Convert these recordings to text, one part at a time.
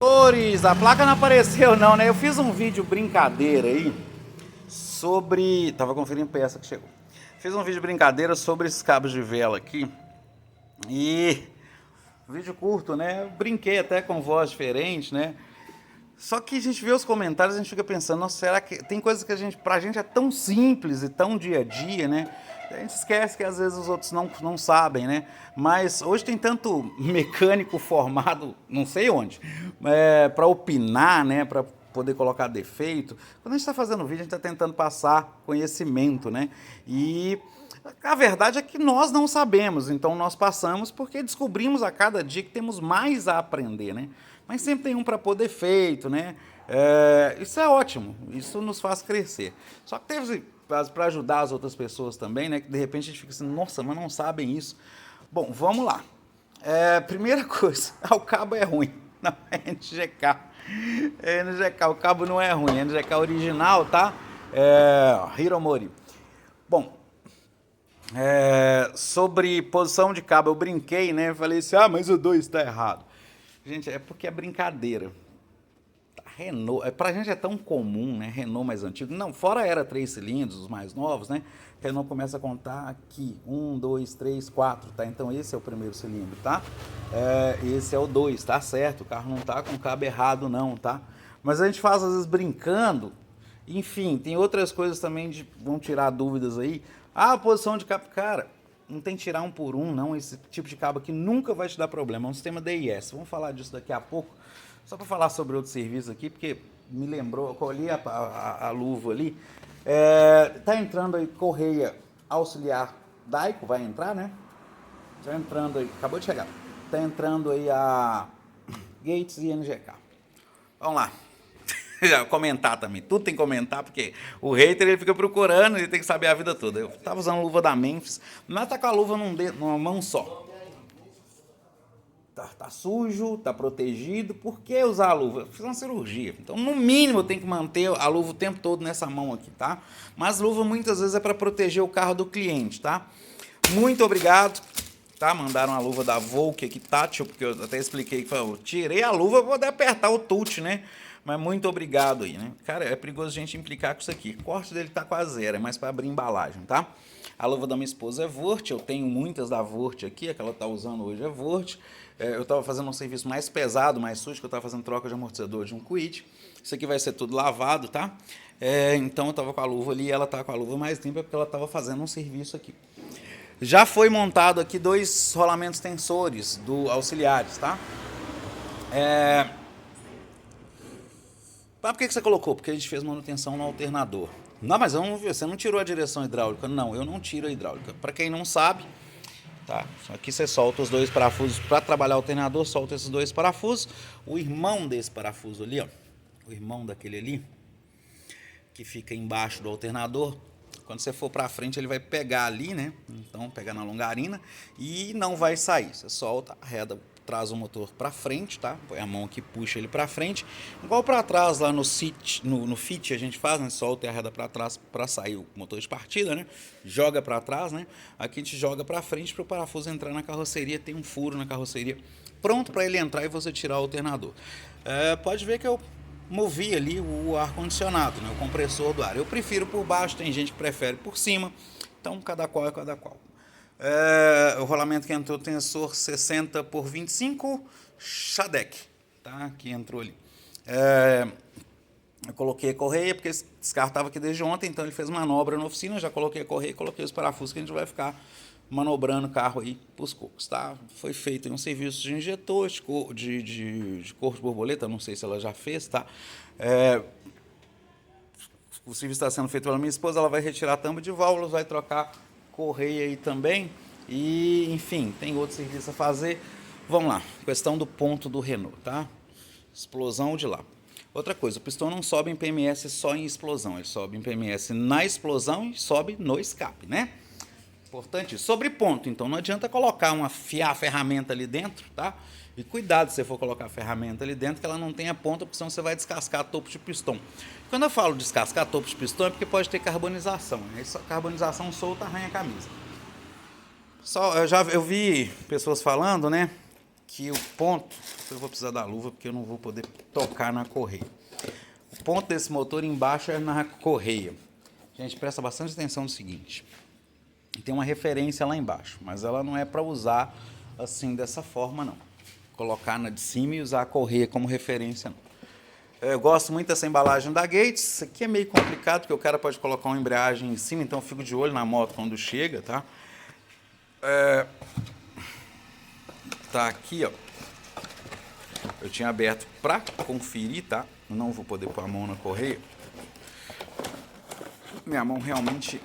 Senhores, a placa não apareceu não, né? Eu fiz um vídeo brincadeira aí sobre... Tava conferindo peça que chegou. Fiz um vídeo brincadeira sobre esses cabos de vela aqui. E... vídeo curto, né? Eu brinquei até com voz diferente, né? Só que a gente vê os comentários e a gente fica pensando, nossa, será que tem coisas que pra gente é tão simples e tão dia a dia, né? A gente esquece que às vezes os outros não sabem, né? Mas hoje tem tanto mecânico formado, não sei onde, para opinar, né? Para poder colocar defeito. Quando a gente está fazendo vídeo, a gente está tentando passar conhecimento, né? E a verdade é que nós não sabemos, então nós passamos porque descobrimos a cada dia que temos mais a aprender, né? Mas sempre tem um para pôr defeito, né? Isso é ótimo, isso nos faz crescer. Só que teve para ajudar as outras pessoas também, né? Que de repente a gente fica assim, nossa, mas não sabem isso. Bom, vamos lá. Primeira coisa, o cabo é ruim, não é NGK. É NGK, o cabo não é ruim, é NGK original, tá? Hiromori. Bom, sobre posição de cabo, eu brinquei, né? Falei assim, mas o 2 está errado. Gente, é porque é brincadeira. Renault, pra gente é tão comum, né? Renault mais antigo. Não, fora era 3 cilindros, os mais novos, né? Renault começa a contar aqui. 1, 2, 3, 4, tá? Então esse é o primeiro cilindro, tá? Esse é o 2, tá certo? O carro não tá com o cabo errado, não, tá? Mas a gente faz às vezes brincando. Enfim, tem outras coisas também vão tirar dúvidas aí. A posição de cabo, cara, não tem tirar um por um, não. Esse tipo de cabo aqui nunca vai te dar problema. É um sistema DIS. Vamos falar disso daqui a pouco. Só para falar sobre outro serviço aqui, porque me lembrou, eu olhei a luva ali. Tá entrando aí correia auxiliar Daico, vai entrar, né? Tá entrando aí, acabou de chegar. Tá entrando aí a Gates e NGK. Vamos lá. Comentar também, tudo tem que comentar, porque o hater ele fica procurando, ele tem que saber a vida toda. Eu tava usando a luva da Memphis, mas tá com a luva numa mão só. Tá sujo, tá protegido, por que usar a luva? Eu fiz uma cirurgia, então no mínimo eu tenho que manter a luva o tempo todo nessa mão aqui, tá? Mas luva muitas vezes é para proteger o carro do cliente, tá? Muito obrigado, tá? Mandaram a luva da Volk aqui, tátil, porque eu até expliquei que eu tirei a luva para poder apertar o touch, né? Mas muito obrigado aí, né? Cara, é perigoso a gente implicar com isso aqui. O corte dele tá quase zero, é mais para abrir embalagem, tá? A luva da minha esposa é Vurt, eu tenho muitas da Vurt aqui, a que ela tá usando hoje é Vurt. Eu estava fazendo um serviço mais pesado, mais sujo, que eu estava fazendo troca de amortecedor de um Quid. Isso aqui vai ser tudo lavado, tá? Então eu estava com a luva ali e ela tá com a luva mais limpa porque ela estava fazendo um serviço aqui. Já foi montado aqui 2 rolamentos tensores auxiliares, tá? Por que você colocou? Porque a gente fez manutenção no alternador. Não, mas você não tirou a direção hidráulica. Não, eu não tiro a hidráulica. Para quem não sabe, tá? Aqui você solta os 2 parafusos para trabalhar o alternador, solta esses 2 parafusos. O irmão desse parafuso ali, ó, o irmão daquele ali, que fica embaixo do alternador, quando você for para frente ele vai pegar ali, né? Então pegar na longarina e não vai sair. Você solta, arreda, traz o motor para frente, tá? Põe a mão aqui, puxa ele para frente, igual para trás lá no fit a gente faz, né? Solta e arreda para trás para sair o motor de partida, né? Joga para trás, né? Aqui a gente joga para frente para o parafuso entrar na carroceria, tem um furo na carroceria pronto para ele entrar e você tirar o alternador. Pode ver que eu movi ali o ar-condicionado, né? O compressor do ar. Eu prefiro por baixo, tem gente que prefere por cima, então cada qual é cada qual. O rolamento que entrou tensor 60 por 25 Shadec, tá? Que entrou ali. Eu coloquei a correia porque esse carro estava aqui desde ontem, então ele fez manobra na oficina, já coloquei a correia e coloquei os parafusos que a gente vai ficar manobrando o carro aí para os cocos, tá? Foi feito um serviço de injetor, de corpo de borboleta, não sei se ela já fez, tá? O serviço está sendo feito pela minha esposa, ela vai retirar a tampa de válvulas, vai trocar correia aí também e, enfim, tem outro serviço a fazer. Vamos lá, questão do ponto do Renault, tá? Explosão de lá. Outra coisa, o pistão não sobe em PMS só em explosão, ele sobe em PMS na explosão e sobe no escape, né? Importante, sobre ponto, então não adianta colocar afiar a ferramenta ali dentro, tá? E cuidado se você for colocar a ferramenta ali dentro, que ela não tenha ponta, porque senão você vai descascar topo de pistão. Quando eu falo descascar topo de pistão, é porque pode ter carbonização, né? Essa carbonização solta arranha a camisa. Eu vi pessoas falando, né, que o ponto... Eu vou precisar da luva porque eu não vou poder tocar na correia. O ponto desse motor embaixo é na correia. Gente, presta bastante atenção no seguinte. Tem uma referência lá embaixo, mas ela não é para usar assim dessa forma, não. Colocar na de cima e usar a correia como referência, não. Eu gosto muito dessa embalagem da Gates. Isso aqui é meio complicado, porque o cara pode colocar uma embreagem em cima, então eu fico de olho na moto quando chega, tá? Tá aqui, ó. Eu tinha aberto para conferir, tá? Eu não vou poder pôr a mão na correia. Minha mão realmente,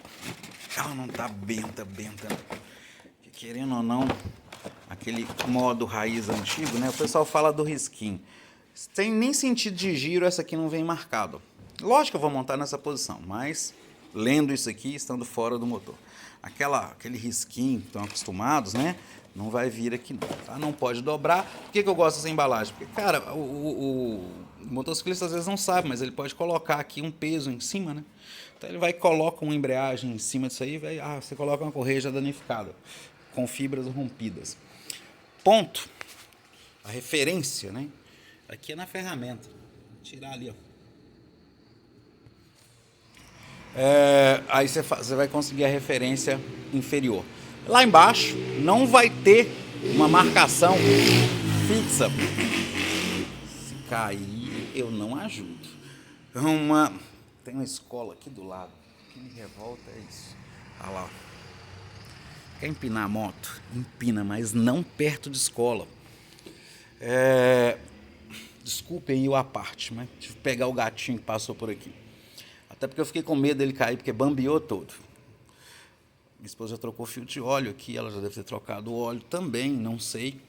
ela não tá benta. Querendo ou não, aquele modo raiz antigo, né? O pessoal fala do risquinho. Sem nem sentido de giro, essa aqui não vem marcado. Lógico que eu vou montar nessa posição, mas lendo isso aqui, estando fora do motor. Aquele risquinho que estão acostumados, né? Não vai vir aqui não, tá? Não pode dobrar. Por que eu gosto dessa embalagem? Porque, cara, o motociclista às vezes não sabe, mas ele pode colocar aqui um peso em cima, né? Então ele vai e coloca uma embreagem em cima disso aí, você coloca uma correia já danificada, com fibras rompidas. Ponto. A referência, né? Aqui é na ferramenta. Vou tirar ali, ó. Aí você vai conseguir a referência inferior. Lá embaixo não vai ter uma marcação fixa. Se cair, eu não ajudo. Tem uma escola aqui do lado. O que me revolta é isso. Olha lá. Quer empinar a moto? Empina, mas não perto de escola. Desculpem eu à parte, mas tive que pegar o gatinho que passou por aqui. Até porque eu fiquei com medo dele cair, porque bambeou todo. Minha esposa já trocou fio de óleo aqui, ela já deve ter trocado o óleo também, não sei.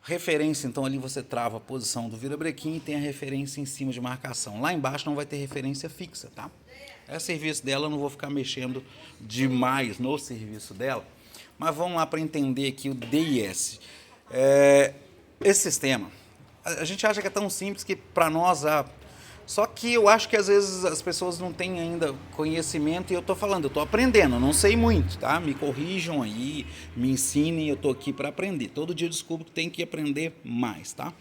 Referência, então ali você trava a posição do virabrequim e tem a referência em cima de marcação. Lá embaixo não vai ter referência fixa, tá? É serviço dela, eu não vou ficar mexendo demais no serviço dela. Mas vamos lá para entender aqui o DIS. Esse sistema, a gente acha que é tão simples que para nós... Só que eu acho que às vezes as pessoas não têm ainda conhecimento e eu estou falando, eu estou aprendendo, não sei muito, tá? Me corrijam aí, me ensinem, eu estou aqui para aprender. Todo dia eu descubro que tem que aprender mais, tá?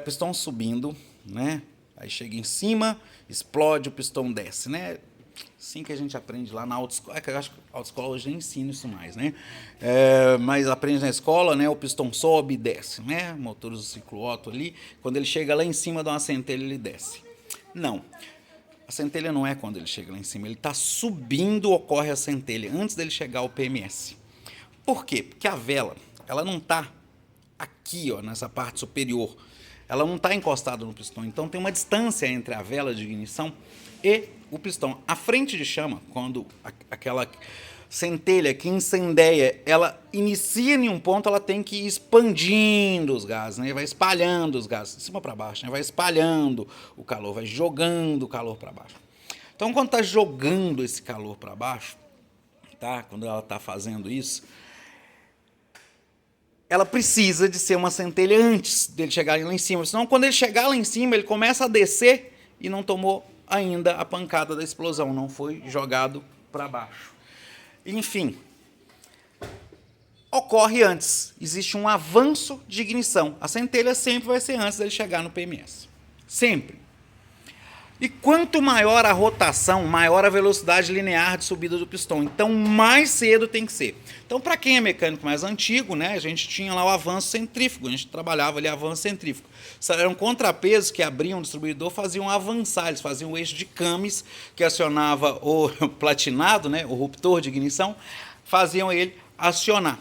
Pistão subindo, né? Aí chega em cima, explode, o pistão desce, né? Assim que a gente aprende lá na autoescola. Eu acho que a autoescola hoje nem ensina isso mais, né? Mas aprende na escola, né? O pistão sobe e desce, né? Motores do ciclo-otto ali. Quando ele chega lá em cima de uma centelha, ele desce. Não. A centelha não é quando ele chega lá em cima. Ele está subindo, ocorre a centelha, antes dele chegar ao PMS. Por quê? Porque a vela, ela não está aqui, ó, nessa parte superior. Ela não está encostada no pistão. Então tem uma distância entre a vela de ignição e o pistão. A frente de chama, quando aquela centelha que incendeia, ela inicia em um ponto, ela tem que ir expandindo os gases, né? Vai espalhando os gases de cima para baixo, né? Vai espalhando o calor, vai jogando o calor para baixo. Então, quando está jogando esse calor para baixo, tá? Quando ela está fazendo isso, ela precisa de ser uma centelha antes dele chegar lá em cima. Senão, quando ele chegar lá em cima, ele começa a descer e não tomou ainda a pancada da explosão, não foi jogado para baixo. Enfim, ocorre antes, existe um avanço de ignição. A centelha sempre vai ser antes dele chegar no PMS, sempre. E quanto maior a rotação, maior a velocidade linear de subida do pistão. Então, mais cedo tem que ser. Então, para quem é mecânico mais antigo, né, a gente tinha lá o avanço centrífugo. A gente trabalhava ali avanço centrífugo. Eram contrapesos que abriam o distribuidor, faziam avançar. Eles faziam o eixo de Camis, que acionava o platinado, né, o ruptor de ignição, faziam ele acionar.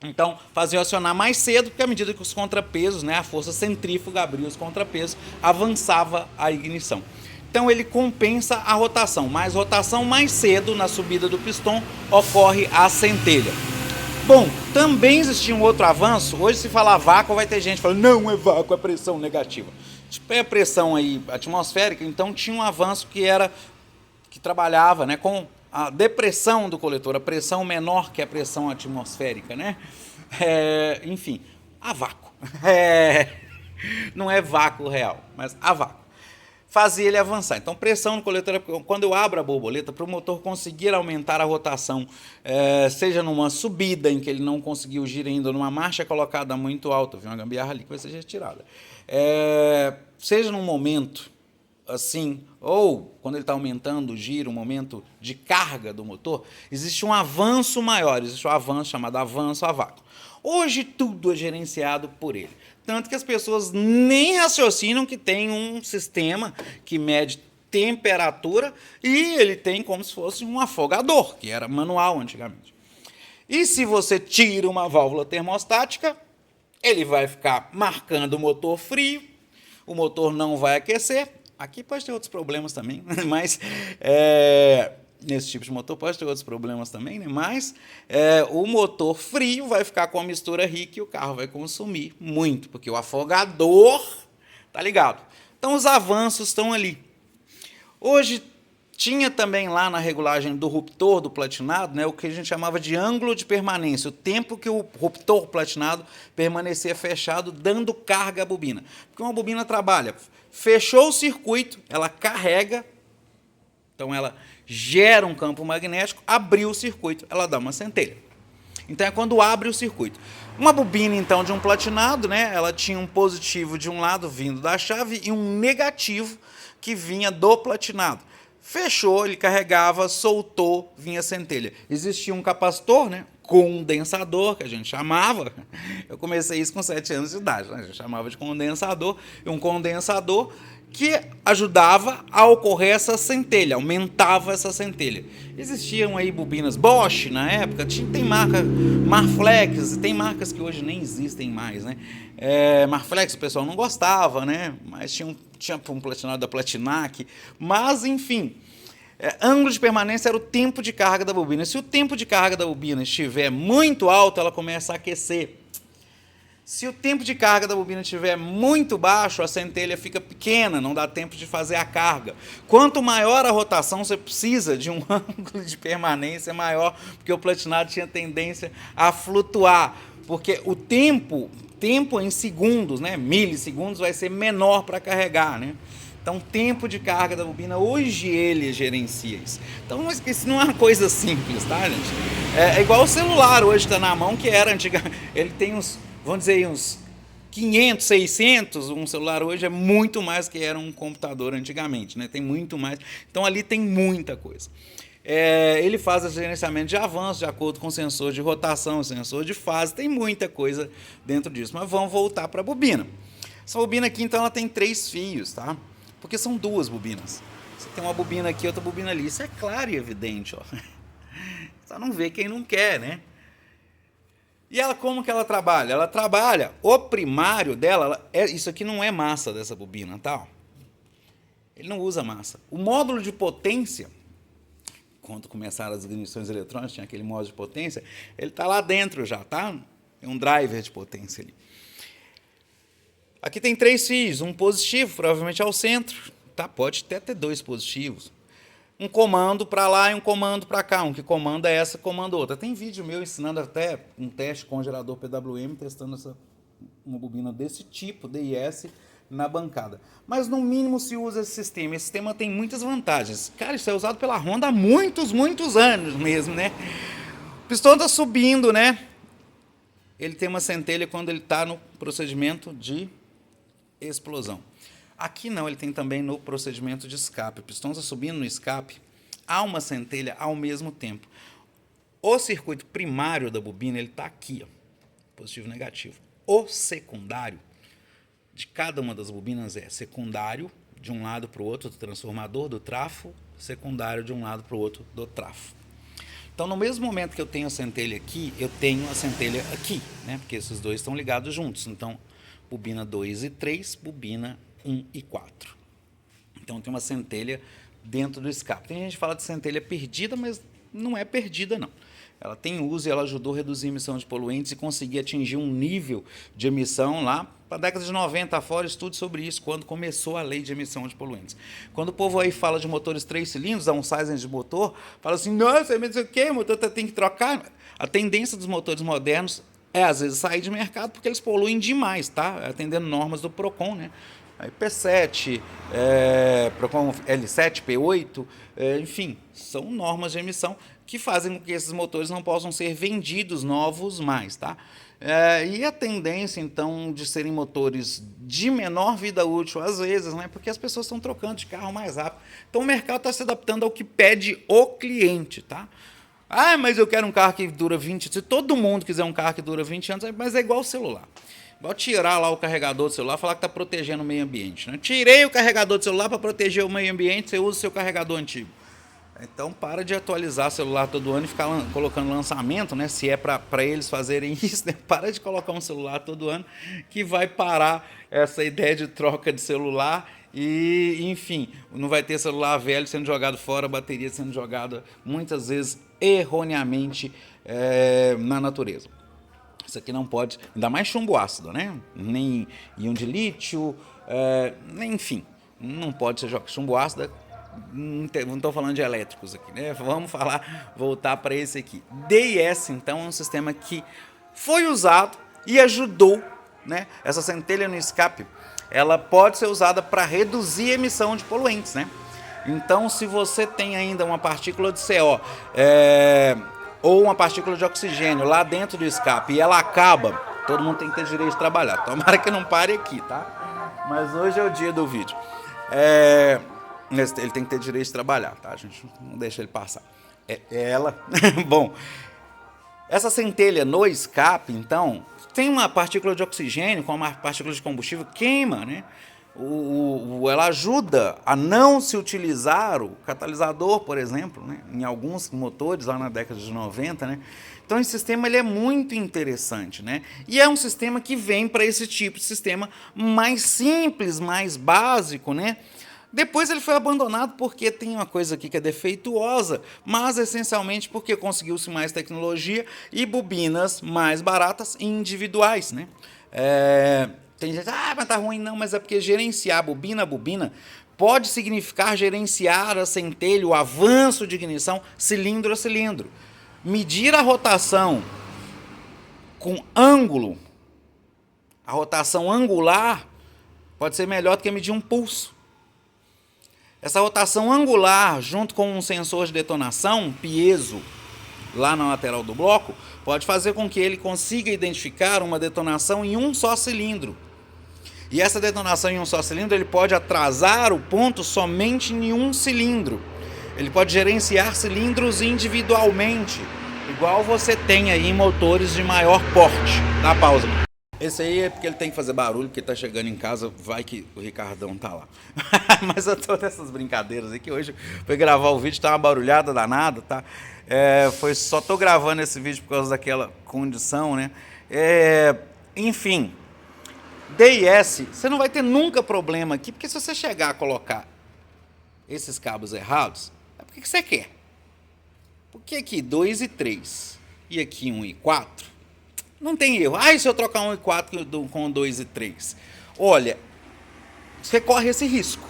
Então, faziam acionar mais cedo, porque à medida que os contrapesos, né, a força centrífuga abria os contrapesos, avançava a ignição. Então, ele compensa a rotação. Mais rotação, mais cedo, na subida do pistão, ocorre a centelha. Bom, também existia um outro avanço. Hoje, se falar vácuo, vai ter gente falando, não é vácuo, é pressão negativa. Tipo, é pressão aí atmosférica, então tinha um avanço que trabalhava, né, com a depressão do coletor, a pressão menor que a pressão atmosférica, né? Enfim, a vácuo. Não é vácuo real, mas a vácuo. fazia ele avançar. Então, pressão no coletor, quando eu abro a borboleta, para o motor conseguir aumentar a rotação, seja numa subida em que ele não conseguiu girar ainda, numa marcha colocada muito alta, vi uma gambiarra ali que vai ser retirada, seja num momento assim, ou quando ele está aumentando o giro, um momento de carga do motor, existe um avanço maior, existe um avanço chamado avanço a vácuo. Hoje tudo é gerenciado por ele. Tanto que as pessoas nem raciocinam que tem um sistema que mede temperatura e ele tem como se fosse um afogador, que era manual antigamente. E se você tira uma válvula termostática, ele vai ficar marcando o motor frio, o motor não vai aquecer. Aqui pode ter outros problemas também, mas nesse tipo de motor pode ter outros problemas também, né? Mas o motor frio vai ficar com a mistura rica e o carro vai consumir muito, porque o afogador tá ligado. Então os avanços estão ali. Hoje tinha também lá na regulagem do ruptor do platinado, né, o que a gente chamava de ângulo de permanência, o tempo que o ruptor platinado permanecia fechado, dando carga à bobina. Porque uma bobina trabalha, fechou o circuito, ela carrega, então ela gera um campo magnético, abriu o circuito, ela dá uma centelha. Então é quando abre o circuito. Uma bobina, então, de um platinado, né, ela tinha um positivo de um lado vindo da chave e um negativo que vinha do platinado. Fechou, ele carregava, soltou, vinha centelha. Existia um capacitor, né, condensador, que a gente chamava. Eu comecei isso com 7 anos de idade, né, a gente chamava de condensador. E um condensador que ajudava a ocorrer essa centelha, aumentava essa centelha. Existiam aí bobinas Bosch na época, tem marca Marflex, tem marcas que hoje nem existem mais, né? Marflex o pessoal não gostava, né? Mas tinha um platinado da Platinac, mas enfim, ângulo de permanência era o tempo de carga da bobina. Se o tempo de carga da bobina estiver muito alto, ela começa a aquecer. Se o tempo de carga da bobina estiver muito baixo, a centelha fica pequena, não dá tempo de fazer a carga. Quanto maior a rotação, você precisa de um ângulo de permanência maior, porque o platinado tinha tendência a flutuar, porque o tempo em segundos, né, milissegundos, vai ser menor para carregar, né? Então, tempo de carga da bobina, hoje ele gerencia isso. Então, isso não é uma coisa simples, tá, gente? É igual o celular hoje está na mão, que era antiga. Ele tem vamos dizer, uns 500, 600, um celular hoje é muito mais que era um computador antigamente, né? Tem muito mais. Então, ali tem muita coisa. Ele faz o gerenciamento de avanço, de acordo com o sensor de rotação, sensor de fase, tem muita coisa dentro disso. Mas vamos voltar para a bobina. Essa bobina aqui, então, ela tem 3 fios, tá? Porque são 2 bobinas. Você tem uma bobina aqui, outra bobina ali. Isso é claro e evidente, ó. Só não vê quem não quer, né? E ela, como que ela trabalha? Ela trabalha, o primário dela, isso aqui não é massa dessa bobina, tá? Ele não usa massa. O módulo de potência, quando começaram as ignições eletrônicas, tinha aquele módulo de potência, ele está lá dentro já, tá? É um driver de potência ali. Aqui tem 3 fios, um positivo, provavelmente ao centro, tá? Pode até ter 2 positivos. Um comando para lá e um comando para cá. Um que comanda essa, comanda outra. Tem vídeo meu ensinando até um teste com gerador PWM, testando uma bobina desse tipo, DIS, na bancada. Mas no mínimo se usa esse sistema. Esse sistema tem muitas vantagens. Cara, isso é usado pela Honda há muitos anos mesmo, né? O pistão está subindo, né? Ele tem uma centelha quando ele está no procedimento de explosão. Aqui não, ele tem também no procedimento de escape. O pistão está subindo no escape, há uma centelha ao mesmo tempo. O circuito primário da bobina, ele está aqui, ó, positivo e negativo. O secundário de cada uma das bobinas é secundário de um lado para o outro do transformador, do trafo, secundário de um lado para o outro do trafo. Então, no mesmo momento que eu tenho a centelha aqui, eu tenho a centelha aqui, né? Porque esses dois estão ligados juntos. Então, bobina 2 e 3, bobina 1 e 4. Então tem uma centelha dentro do escape. Tem gente que fala de centelha perdida, mas não é perdida não. Ela tem uso e ela ajudou a reduzir a emissão de poluentes e conseguir atingir um nível de emissão lá para a década de 90, fora estudos sobre isso, quando começou a lei de emissão de poluentes. Quando o povo aí fala de motores 3 cilindros, downsizing de motor, fala assim, nossa, mas o quê? O motor tem que trocar. A tendência dos motores modernos às vezes, sair de mercado porque eles poluem demais, tá? Atendendo normas do PROCON, né? aí P7, Procon L7, P8, enfim, são normas de emissão que fazem com que esses motores não possam ser vendidos novos mais, tá? E a tendência, então, de serem motores de menor vida útil, às vezes, né? Porque as pessoas estão trocando de carro mais rápido. Então, o mercado está se adaptando ao que pede o cliente, tá? Ah, mas eu quero um carro que dura 20 anos. Se todo mundo quiser um carro que dura 20 anos, mas é igual o celular. Igual tirar lá o carregador do celular e falar que está protegendo o meio ambiente, né? Tirei o carregador do celular para proteger o meio ambiente, você usa o seu carregador antigo. Então, para de atualizar celular todo ano e ficar colocando lançamento, né? Se é para eles fazerem isso, né? Para de colocar um celular todo ano, que vai parar essa ideia de troca de celular e, enfim, não vai ter celular velho sendo jogado fora, bateria sendo jogada muitas vezes erroneamente na natureza. Isso aqui não pode, ainda mais chumbo ácido, né? Nem íon de lítio, enfim, não pode ser chumbo ácido. Não estou falando de elétricos aqui, né? Vamos voltar para esse aqui. DIS, então, é um sistema que foi usado e ajudou, né? Essa centelha no escape, ela pode ser usada para reduzir a emissão de poluentes, né? Então, se você tem ainda uma partícula de CO ou uma partícula de oxigênio lá dentro do escape e ela acaba, todo mundo tem que ter direito de trabalhar. Tomara que não pare aqui, tá? Mas hoje é o dia do vídeo. Ele tem que ter direito de trabalhar, tá? A gente não deixa ele passar. Ela. Bom, essa centelha no escape, então, tem uma partícula de oxigênio com uma partícula de combustível, queima, né? Ela ajuda a não se utilizar o catalisador, por exemplo, né? Em alguns motores lá na década de 90, né? Então esse sistema ele é muito interessante, né? E é um sistema que vem para esse tipo de sistema mais simples, mais básico, né? Depois ele foi abandonado porque tem uma coisa aqui que é defeituosa, mas essencialmente porque conseguiu-se mais tecnologia e bobinas mais baratas e individuais, né? Tem gente, mas tá ruim, não, mas é porque gerenciar bobina a bobina pode significar gerenciar a centelha, o avanço de ignição, cilindro a cilindro. Medir a rotação com ângulo, a rotação angular, pode ser melhor do que medir um pulso. Essa rotação angular, junto com um sensor de detonação, piezo, lá na lateral do bloco, pode fazer com que ele consiga identificar uma detonação em um só cilindro. E essa detonação em um só cilindro, ele pode atrasar o ponto somente em um cilindro. Ele pode gerenciar cilindros individualmente, igual você tem aí em motores de maior porte. Dá pausa. Esse aí é porque ele tem que fazer barulho, porque tá chegando em casa, vai que o Ricardão tá lá. Mas eu tô nessas brincadeiras aqui, hoje foi gravar o vídeo, tá uma barulhada danada, tá? Só tô gravando esse vídeo por causa daquela condição, né? Enfim, DIS, você não vai ter nunca problema aqui, porque se você chegar a colocar esses cabos errados, é porque que você quer. Porque aqui 2 e 3 e aqui 1 e 4, não tem erro. E se eu trocar 1 e 4 com 2 e 3? Olha, você corre esse risco.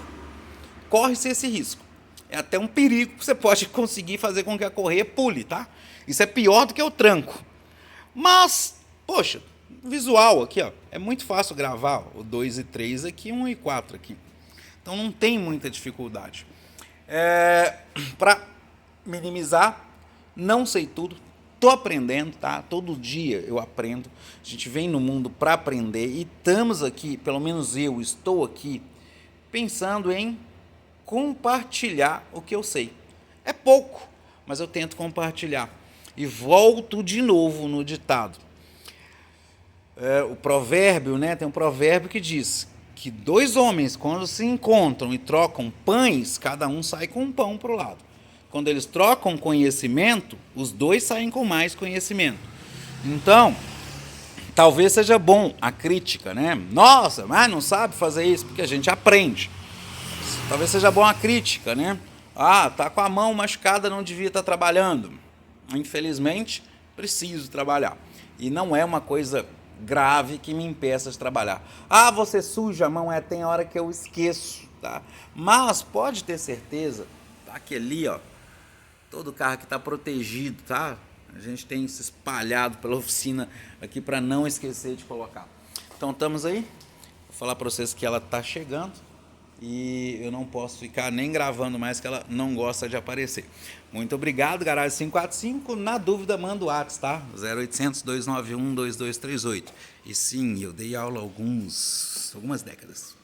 Corre-se esse risco. É até um perigo que você pode conseguir fazer com que a correia pule, tá? Isso é pior do que o tranco. Mas, poxa, visual aqui, ó, é muito fácil gravar o 2 e 3 aqui, 1 e 4 aqui. Então não tem muita dificuldade. Para minimizar, não sei tudo. Estou aprendendo, tá? Todo dia eu aprendo. A gente vem no mundo para aprender e estamos aqui, pelo menos eu estou aqui, pensando em compartilhar o que eu sei. É pouco, mas eu tento compartilhar. E volto de novo no ditado. O provérbio, né? Tem um provérbio que diz que 2 homens, quando se encontram e trocam pães, cada um sai com um pão para o lado. Quando eles trocam conhecimento, os 2 saem com mais conhecimento. Então, talvez seja bom a crítica, né? Nossa, mas não sabe fazer isso, porque a gente aprende. Talvez seja bom a crítica, né? Tá com a mão machucada, não devia estar trabalhando. Infelizmente, preciso trabalhar. E não é uma coisa grave que me impeça de trabalhar. Você suja a mão, tem hora que eu esqueço, tá? Mas pode ter certeza, tá, que ali, ó, todo carro aqui está protegido, tá? A gente tem se espalhado pela oficina aqui para não esquecer de colocar. Então estamos aí. Vou falar para vocês que ela tá chegando e eu não posso ficar nem gravando mais, que ela não gosta de aparecer. Muito obrigado, Garagem 545. Na dúvida, manda o WhatsApp, tá? 0800 291 2238. E sim, eu dei aula há algumas décadas.